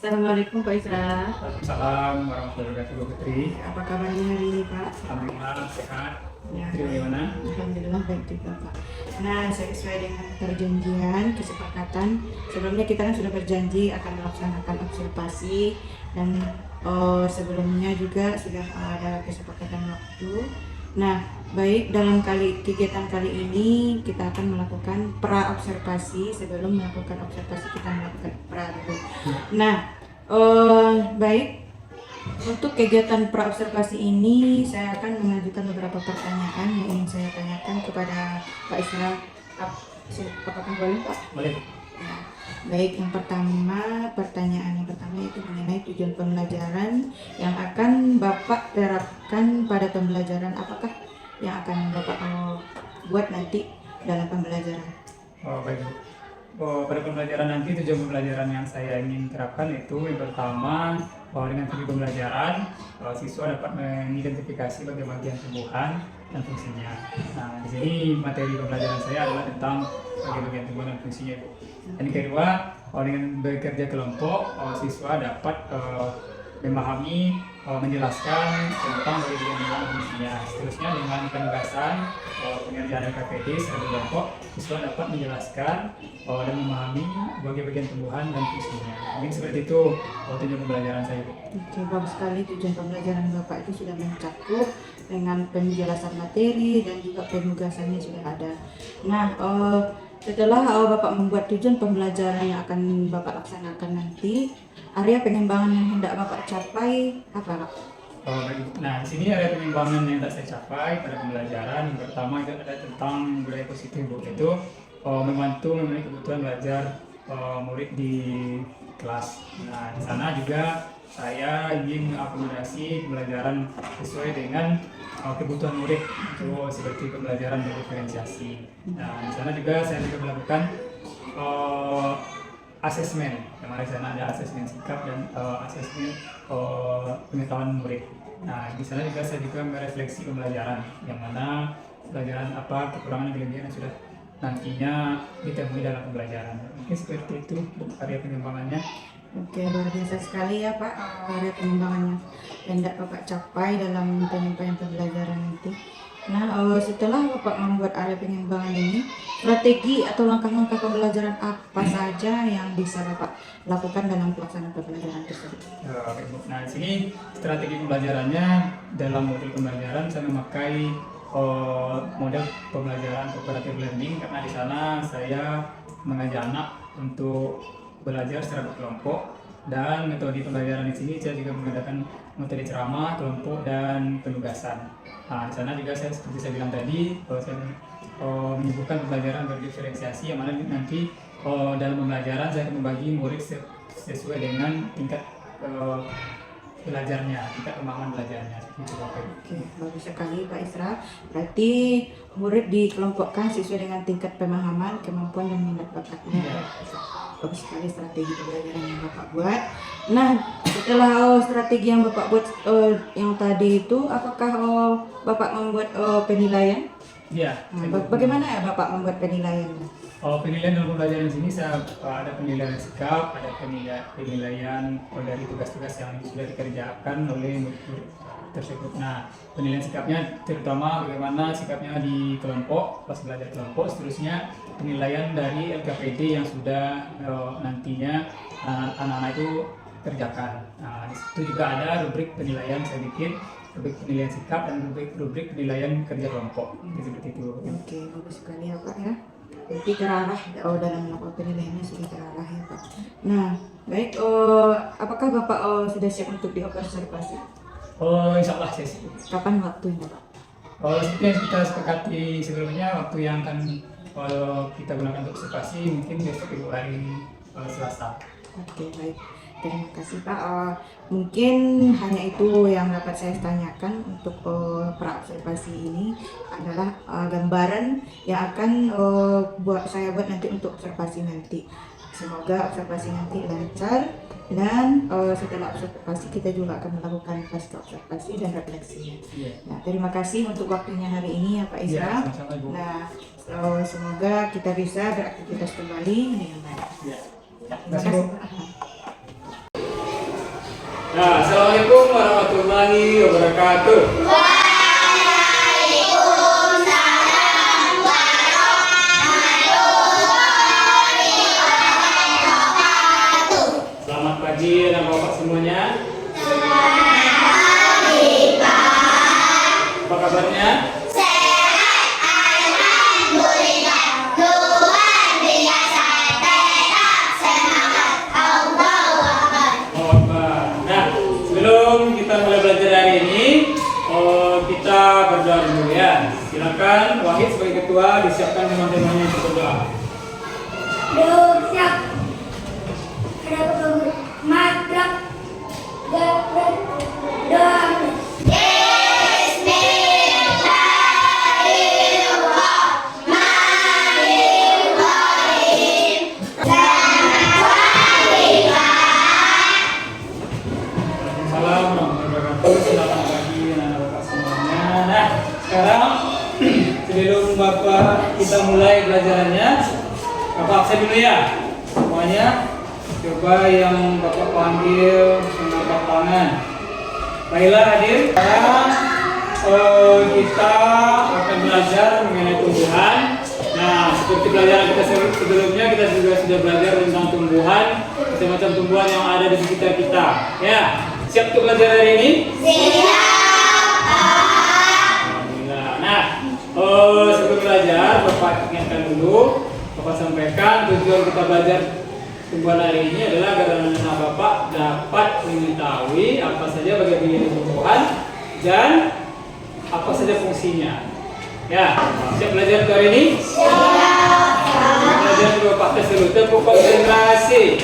Assalamualaikum Pak Isra. Waalaikumsalam warahmatullahi wabarakatuh, Bu Putri. Apa kabarnya hari ini Pak? Alhamdulillah sehat. Ya, Putri bagaimana? Alhamdulillah baik juga Pak. Nah, sesuai dengan perjanjian, kesepakatan, sebelumnya kita kan sudah berjanji akan melaksanakan observasi dan sebelumnya juga sudah ada kesepakatan waktu. Nah, baik dalam kegiatan kali ini kita akan melakukan pra-observasi. Sebelum melakukan observasi kita melakukan pra dulu. Nah, baik. Untuk kegiatan pra-observasi ini, saya akan mengajukan beberapa pertanyaan yang ingin saya tanyakan kepada Pak Isra. Apakah boleh, Pak? Boleh. Ya. Baik, pertanyaan yang pertama itu mengenai tujuan pembelajaran yang akan Bapak terapkan pada pembelajaran. Apakah yang akan Bapak buat nanti dalam pembelajaran? Baik. Pada pembelajaran nanti, tujuan pembelajaran yang saya ingin terapkan itu yang pertama, dengan tujuan pembelajaran, siswa dapat mengidentifikasi bagian-bagian tumbuhan dan fungsinya. Nah, di sini materi pembelajaran saya adalah tentang bagian-bagian tumbuhan dan fungsinya, Bu. Dan yang kedua, dengan bekerja kelompok, siswa dapat memahami, menjelaskan tentang bagian-bagian tumbuhan dan fungsinya. Seterusnya dengan penugasan pengerjaan LKPD secara kelompok, siswa dapat menjelaskan dan memahami bagian-bagian tumbuhan dan fungsinya. Mungkin seperti itu tujuan pembelajaran saya, Bu. Oke, bagus sekali. Tujuan pembelajaran Bapak itu sudah mencakup dengan penjelasan materi dan juga penugasannya sudah ada. Nah, setelah Bapak membuat tujuan pembelajaran yang akan Bapak laksanakan nanti, area pengembangan yang hendak Bapak capai apa, Pak? Nah, di sini ada pengembangan yang tak saya capai pada pembelajaran. Yang pertama itu ada tentang budaya positif, Bu. Itu membantu memenuhi kebutuhan belajar murid di kelas. Nah, di sana juga saya ingin mengakomodasi pembelajaran sesuai dengan kebutuhan murid, itu seperti pembelajaran berdiferensiasi. Nah, di sana juga saya juga melakukan asesmen. Kemarin sana ada asesmen sikap dan asesmen pengetahuan murid. Nah, di sana juga saya juga merefleksi pembelajaran, yang mana pelajaran apa kekurangan dan kelebihan yang sudah nantinya ditemui dalam pembelajaran. Mungkin seperti itu area pengembangannya. Oke, luar biasa sekali ya Pak, area pengembangannya yang hendak Bapak capai dalam penyampaian pembelajaran nanti. Nah, setelah Bapak membuat area pengembangan ini, strategi atau langkah-langkah pembelajaran apa saja yang bisa Bapak lakukan dalam pelaksanaan pembelajaran tersebut? Nah, di sini strategi pembelajarannya dalam modul pembelajaran saya memakai model pembelajaran cooperative learning, karena di sana saya mengajak anak untuk belajar secara berkelompok, dan metode pembelajaran di sini saya juga mengadakan metode ceramah, kelompok, dan penugasan. Nah, di sana juga saya seperti saya bilang tadi, saya menyebutkan pembelajaran berdiferensiasi, yang mana nanti dalam pembelajaran saya akan membagi murid sesuai dengan tingkat belajarnya, tingkat pemahaman belajarnya. Oke, bagus sekali Pak Isra. Berarti murid dikelompokkan sesuai dengan tingkat pemahaman, kemampuan, dan minat bakatnya. Ya. Bagus sekali strategi pembelajaran yang Bapak buat. Nah, setelah strategi yang Bapak buat yang tadi itu, apakah Bapak membuat penilaian? Iya. Bagaimana ya Bapak membuat penilaian? Penilaian dalam pembelajaran di sini saya ada penilaian sikap, ada penilaian dari tugas-tugas yang sudah dikerjakan oleh murid tersebut. Nah, penilaian sikapnya terutama bagaimana sikapnya di kelompok, pas belajar kelompok. Seterusnya penilaian dari LKPD yang sudah nantinya anak-anak itu kerjakan. Nah, di situ juga ada rubrik penilaian, saya bikin rubrik penilaian sikap dan rubrik penilaian kerja kelompok. Seperti itu. Oke, bagus sekali ya Pak ya. Berarti terarah dalam melakukan penilaiannya sudah terarah ya Pak. Nah, baik, apakah Bapak sudah siap untuk diobservasi? Insya Allah saya siap. Kapan waktunya Pak? Seperti yang kita sepakati sebelumnya, waktu yang akan kita gunakan untuk observasi mungkin besok Ibu hari Selasa. Oke, baik. Terima kasih Pak. Mungkin hanya itu yang dapat saya tanyakan untuk pra-observasi ini adalah gambaran yang akan saya buat nanti untuk observasi nanti. Semoga observasi nanti lancar, dan setelah observasi kita juga akan melakukan pasca observasi dan refleksinya. Nah, terima kasih untuk waktunya hari ini ya Pak Isra. Sama-sama, Bu. Nah, semoga kita bisa beraktivitas kembali dengan baik. Ya. Terima kasih Pak. Nah, assalamualaikum warahmatullahi wabarakatuh. Selamat pagi anak bapak semuanya. Apa kabarnya? Nah, sebelum kita mulai belajar hari ini, kita berdoa dulu ya. Silakan Wahid sebagai ketua disiapkan teman-temannya untuk berdoa. Siap. Madrak. Doa. Salam warahmatullahi wabarakatuh. Selamat pagi anak bapak semuanya. Nah, sekarang sebelum bapak kita mulai pelajarannya, bapak absen dulu ya. Semuanya coba yang bapak panggil mengangkat tangan. Baiklah hadir. Sekarang kita akan belajar mengenai tumbuhan. Nah, seperti pelajaran kita sebelumnya, kita juga sudah belajar tentang tumbuhan, macam-macam tumbuhan yang ada di sekitar kita. Ya, siap untuk belajar hari ini? Alhamdulillah. Nah, sebelum belajar, Bapak ingatkan dulu, Bapak sampaikan tujuan kita belajar tumbuhan hari ini adalah agar anak Bapak dapat mengetahui apa saja bagian dari tumbuhan dan apa saja fungsinya. Ya, siap belajar hari ini? Siap. Belajar dulu Bapak tes dulu, tepuk konsentrasi.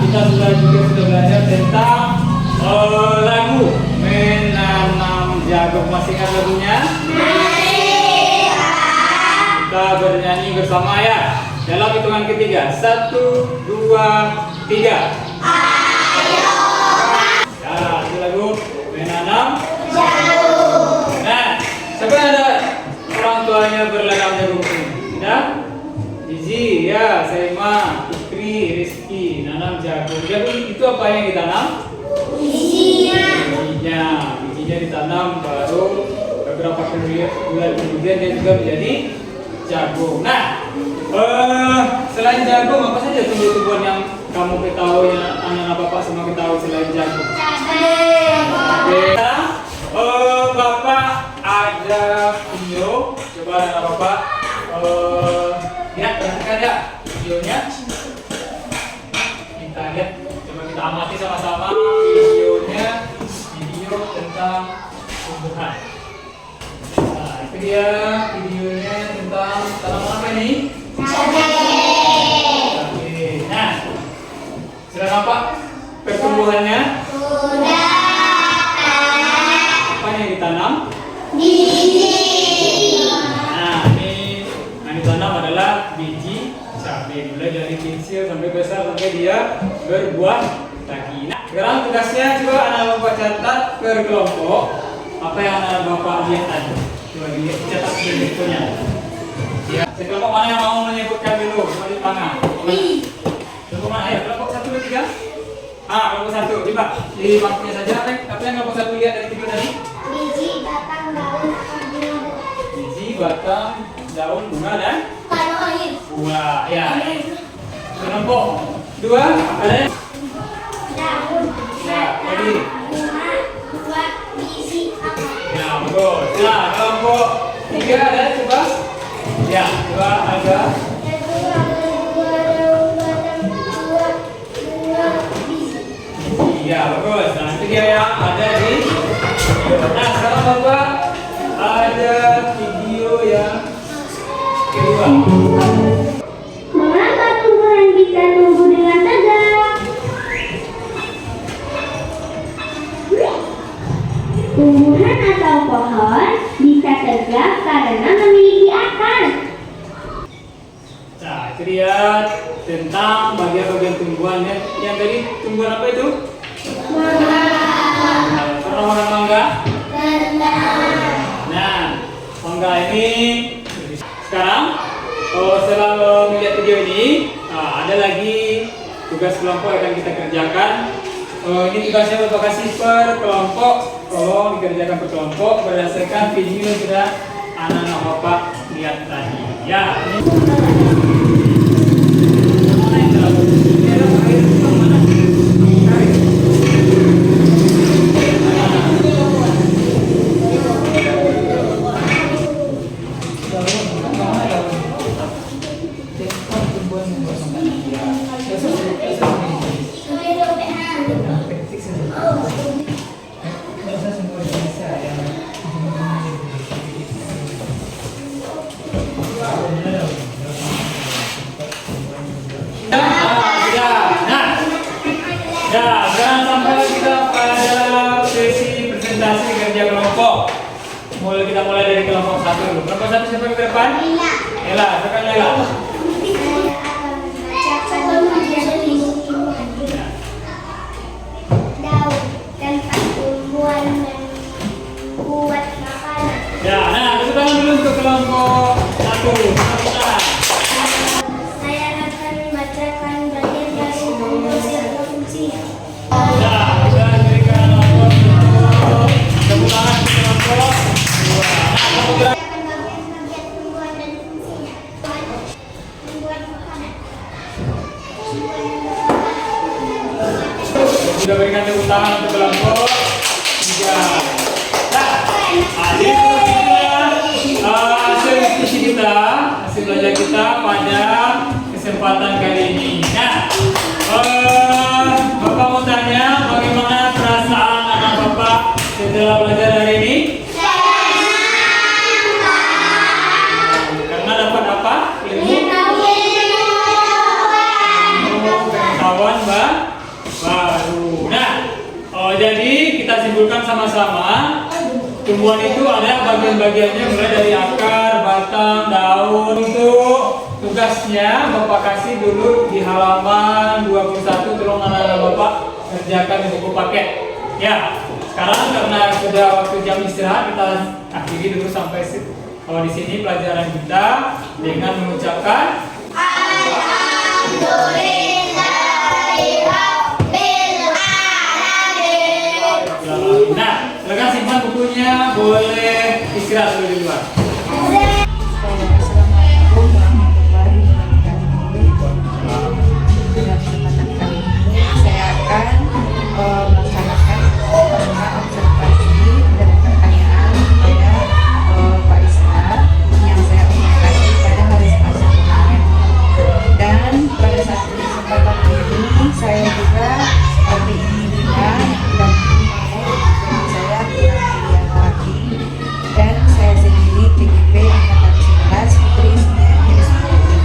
Kita juga sudah belajar tentang lagu menanam jagung. Masih ingat lagunya? Kita bernyanyi bersama ya. Dalam hitungan ketiga, 1, 2, 3. Ayo. Ya, itu lagu menanam jagung. Nah, siapa ada orang tuanya berladang jagung ini? Tidak? Iji, ya, Saima, Putri, Rizky, nanam jagung. Jagung itu apa yang ditanam? Bijinya. Bijinya ditanam, baru beberapa bulan kemudian dia juga menjadi jagung. Nah, selain jagung, apa saja tumbuh-tumbuhan yang kamu ketahui, anak-anak bapak semua ketahui selain jagung? Bapak ada video. Coba anak bapak lihat, perhatikan ya videonya. Kita lihat, coba kita amati sama-sama videonya. Video tentang tumbuhan. Nah, itu dia videonya tentang tanaman apa ini? Cabai. Nah, sudah nampak pertumbuhannya? Apa yang ditanam? Nah, ini yang ditanam adalah biji cabai, mulai dari kecil sampai besar sampai dia berbuah lagi. Nah, sekarang tugasnya coba anak bapak catat per kelompok apa yang anak bapak lihat tadi. Coba dilihat, catat berikutnya. Ya, kelompok mana yang mau menyebutkan dulu? Coba di tangan. Kelompok mana? Ayo, kelompok 1, 2, 3. Kelompok 1. Coba di bangkunya saja. Apa yang kelompok 1 lihat dari video tadi? Biji, batang, daun, bunga. Biji, batang, daun, bunga dan Air. buah. Ya. Kelompok 2 ada? Daun, Ya, tadi. bunga, buah, biji, Ya, bagus. Nah, kelompok 3 ada? Coba. Ya, coba ada. Ya, bagus. Nah, itu dia yang ada di video. Nah, sekarang Bapak ada video yang kedua. Mengapa tumbuhan bisa tumbuh dengan tegak? Tumbuhan atau pohon bisa tegak karena memiliki akar. Nah, itu dia tentang bagian-bagian tumbuhan yang tadi tumbuhan apa itu? Pernah makan mangga? Nah, mangga ini sekarang setelah melihat video ini, ada lagi tugas kelompok yang akan kita kerjakan. Ini tugasnya Bapak kasih per kelompok, tolong dikerjakan per kelompok berdasarkan video yang sudah anak-anak Bapak lihat tadi. Ya, ini ya, sekarang sampai kita pada sesi presentasi kerja kelompok. Kita mulai dari kelompok 1 dulu. Kelompok 1 siapa yang ke depan? Ella, silakan Ella. Ya, nah, tepuk tangan dulu untuk kelompok 1. Saya akan membacakan bagian dari nomor kunci. Ya, kita berikan nomor tepuk tangan untuk kelompok 2. Nah, Bagian pembuat dan fungsinya. Membuat makanan. kita berikan tepuk tangan untuk kelompok 3. Hasil diskusi kita, hasil belajar kita pada kesempatan kali ini. Nah, Bapak mau tanya bagaimana perasaan anak Bapak setelah belajar hari ini? Karena dapat apa? Ilmu pengetahuan baru. Nah, jadi kita simpulkan sama-sama. Tumbuhan itu ada bagian-bagiannya mulai dari akar, batang, daun. Untuk tugasnya Bapak kasih dulu di halaman 21, tolong anak-anak Bapak kerjakan di buku paket. Ya, sekarang karena sudah waktu jam istirahat kita akhiri dulu sampai di sini pelajaran kita dengan mengucapkan Nah, silakan simpan bukunya, boleh istirahat dulu di luar. Assalamualaikum warahmatullahi wabarakatuh. Pada kesempatan kali ini saya akan melaksanakan observasi dan pertanyaan kepada Pak Isra yang saya umatkan pada hari Selasa kemarin. Dan pada saat kesempatan ini saya juga diizinkan dan saya laki dan saya sendiri TGP angkatan 11 Putri Isniani SPDI.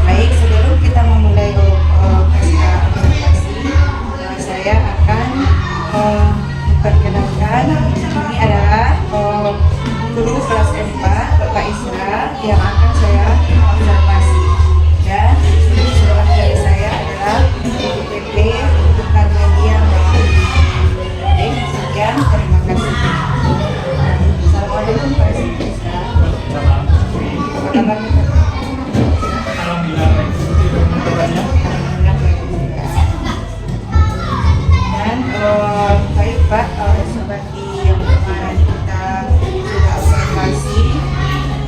Baik, sebelum kita memulai observasi, saya akan memperkenalkan ini adalah guru kelas 4 Bapak Isra yang akan saya observasi, dan ini sebelah dari saya adalah TGP bukan media. Sekian, terima kasih. Assalamualaikum Pak Isra. Apa kabar? Alhamdulillah baik. Kabarnya? Alhamdulillah baik juga. Dan baik Pak, seperti yang kemarin kita sudah observasi,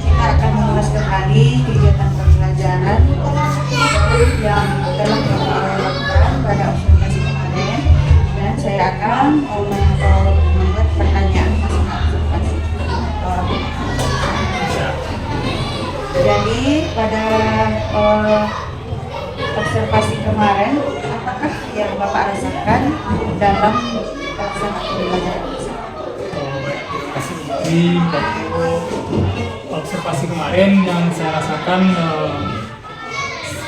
kita akan mengulas kembali kegiatan pembelajaran yang telah Bapak lakukan pada observasi kemarin, dan saya akan membuat pertanyaan observasi. Jadi pada observasi kemarin, apakah yang Bapak rasakan dalam pelaksanaan pembelajaran? Di waktu observasi kemarin yang saya rasakan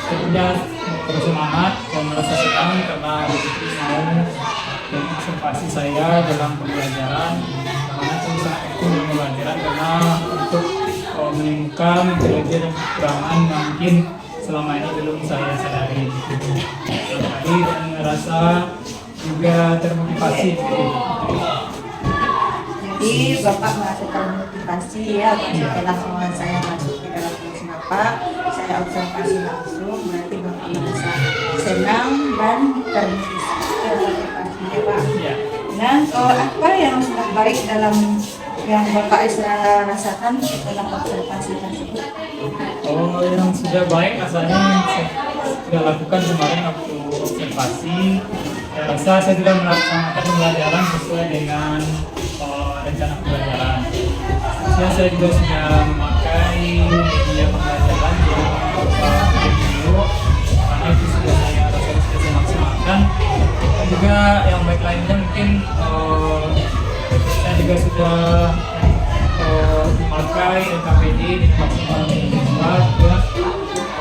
tentunya terus semangat dan merasa senang karena begitu mau observasi saya dalam pembelajaran, karena saya sangat aktif dalam pembelajaran karena untuk menemukan kelebihan dan kekurangan yang mungkin selama ini belum saya sadari. Jadi dan merasa juga termotivasi. Jadi Bapak merasa termotivasi ya setelah saya masuk ke dalam kelas Bapak, saya observasi langsung, berarti Bapak merasa senang dan termotivasi ya Pak. Ya. Nah, apa yang sangat baik dalam yang Bapak Isra rasakan setelah observasi tersebut? Oh, yang sudah baik rasanya saya sudah lakukan kemarin waktu observasi. Saya rasa saya sudah melaksanakan pembelajaran sesuai dengan rencana pembelajaran. Saya juga sudah memakai media pembelajaran yang video, karena itu sudah saya rasa sudah saya maksimalkan. Dan juga yang baik lainnya mungkin saya juga sudah memakai LKPD di maksimal minimal juga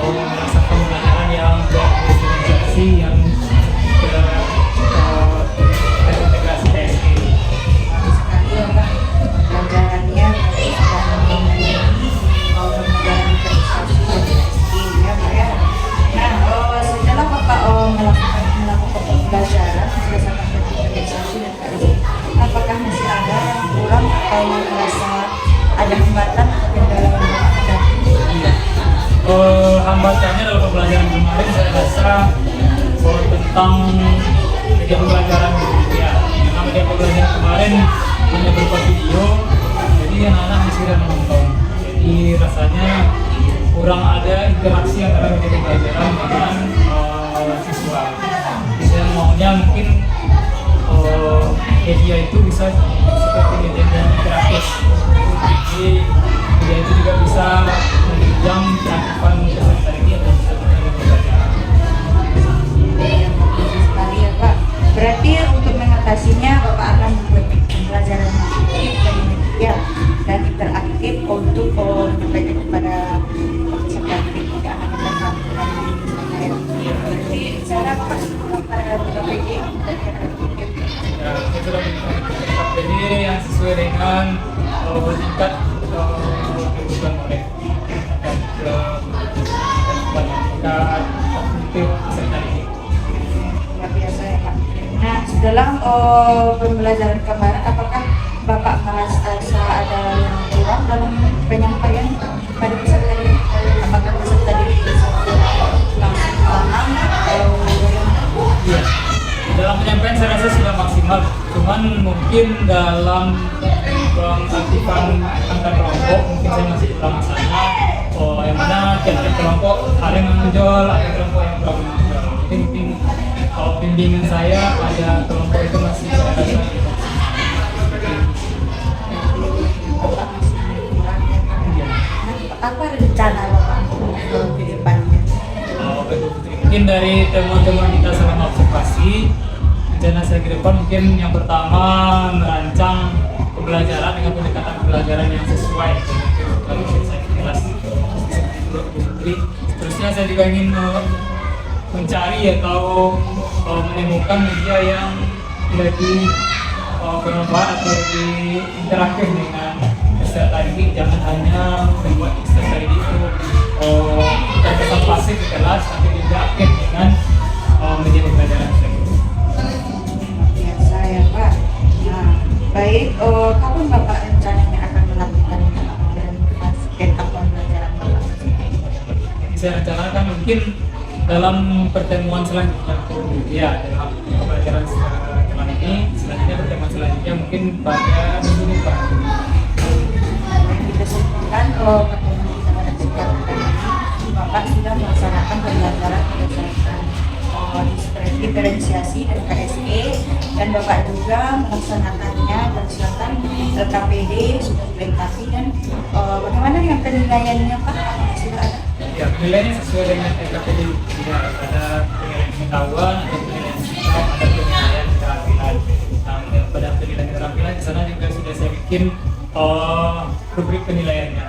merasakan pembelajaran yang berintegrasi yang terintegrasi TSE. Sekali ya Pak, pembelajarannya sudah memenuhi pembelajaran investasi dan testing ya Pak ya. Nah, setelah Bapak melakukan pembelajaran berdasarkan investasi dan testing, apakah masih ada yang kurang atau merasa ada hambatan atau kendala yang Bapak hadapi? Iya. Hambatannya dalam pembelajaran kemarin saya rasa tentang media pembelajaran ya. Karena media pembelajaran kemarin hanya berupa video, jadi anak-anak masih tidak menonton. Jadi rasanya kurang ada interaksi antara media pembelajaran dengan siswa. Jadi saya maunya mungkin media itu bisa seperti media yang interaktif. Jadi media itu juga bisa menunjang cakupan keseharian atau keseharian pembelajaran. Sekali ya Pak. Berarti untuk mengatasinya Bapak akan membuat pembelajaran aktif dan media dan interaktif untuk menyampaikan kepada peserta didik tidak hanya tentang berarti cara Bapak pada PPD Ya, kita sudah memiliki KPD yang sesuai dengan tingkat kebutuhan mereka dan tingkat kognitif peserta didik. luar biasa ya Pak. Nah, dalam pembelajaran kemarin apakah Bapak merasa ada yang kurang dalam penyampaian pada peserta didik? Apakah peserta didik bisa langsung paham atau Iya. Dalam penyampaian saya rasa sudah maksimal, cuman mungkin dalam pengaktifan antar kelompok mungkin saya masih kurang sana. Yang mana tiap-tiap kelompok ada yang menonjol, ada kelompok yang kurang menonjol. Jadi mungkin bimbingan saya pada kelompok itu masih saya rasa Bapak masih kurang ya Pak? iya. Nah, apa rencana Bapak untuk ke depannya? Mungkin dari temuan-temuan kita selama observasi, rencana saya ke depan mungkin yang pertama merancang pembelajaran dengan pendekatan pembelajaran yang sesuai dengan kurikulum saya di kelas. Terusnya saya juga ingin mencari atau menemukan media yang lebih bermanfaat atau lebih interaktif dengan peserta didik. Jangan hanya membuat peserta didik itu terkesan pasif di kelas, tapi juga aktif dengan media pembelajaran tersebut. Biasa ya Pak. Nah, baik. Kapan Bapak rencananya akan melakukan pembelajaran kelas tentang pembelajaran Bapak? Jadi saya rencanakan mungkin dalam pertemuan selanjutnya, ya dalam pembelajaran setelah ini, selanjutnya pertemuan selanjutnya mungkin pada minggu depan. Kita simpulkan pertemuan kita pada kesempatan kali ini, Bapak sudah melaksanakan pembelajaran berdasarkan diferensiasi dan KSE, dan Bapak juga melaksanakannya berdasarkan LKPD sudah dilengkapi. Dan bagaimana dengan penilaiannya Pak? Apakah sudah ada? Ya, penilaiannya sesuai dengan LKPD. Tidak ada penilaian pengetahuan, ada penilaian sikap, ada penilaian keterampilan. Nah, pada penilaian keterampilan di sana juga sudah saya bikin rubrik penilaiannya.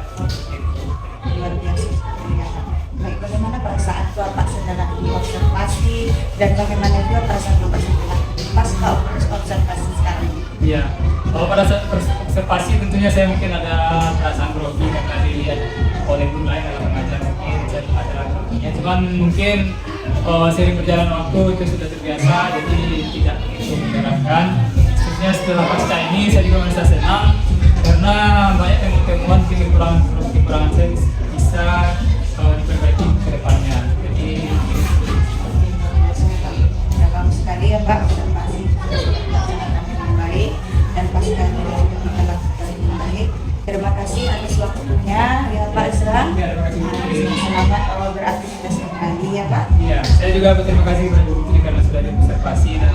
Luar biasa sekali ya Pak. Baik, bagaimana perasaan Bapak setelah diobservasi dan bagaimana juga perasaan Bapak setelah pasca observasi sekarang? Iya, kalau pada saat observasi tentunya saya mungkin ada perasaan grogi karena dilihat oleh guru lain dalam mengajar, mungkin saya ada groginya. Cuman mungkin sering berjalan waktu itu sudah terbiasa, jadi tidak begitu mengherankan. Khususnya setelah pasca ini saya juga merasa senang karena banyak temuan kekurangan saya bisa diperbaiki ke depannya. Jadi ya, bagus sekali ya Pak, observasi dengan baik dan pasca ini juga kita lakukan dengan baik. Terima kasih atas waktunya ya Pak Islam. ya, terima kasih. Selamat beraktivitas kembali ya Pak. Iya, saya juga berterima kasih kepada Bu Putri karena sudah diobservasi dan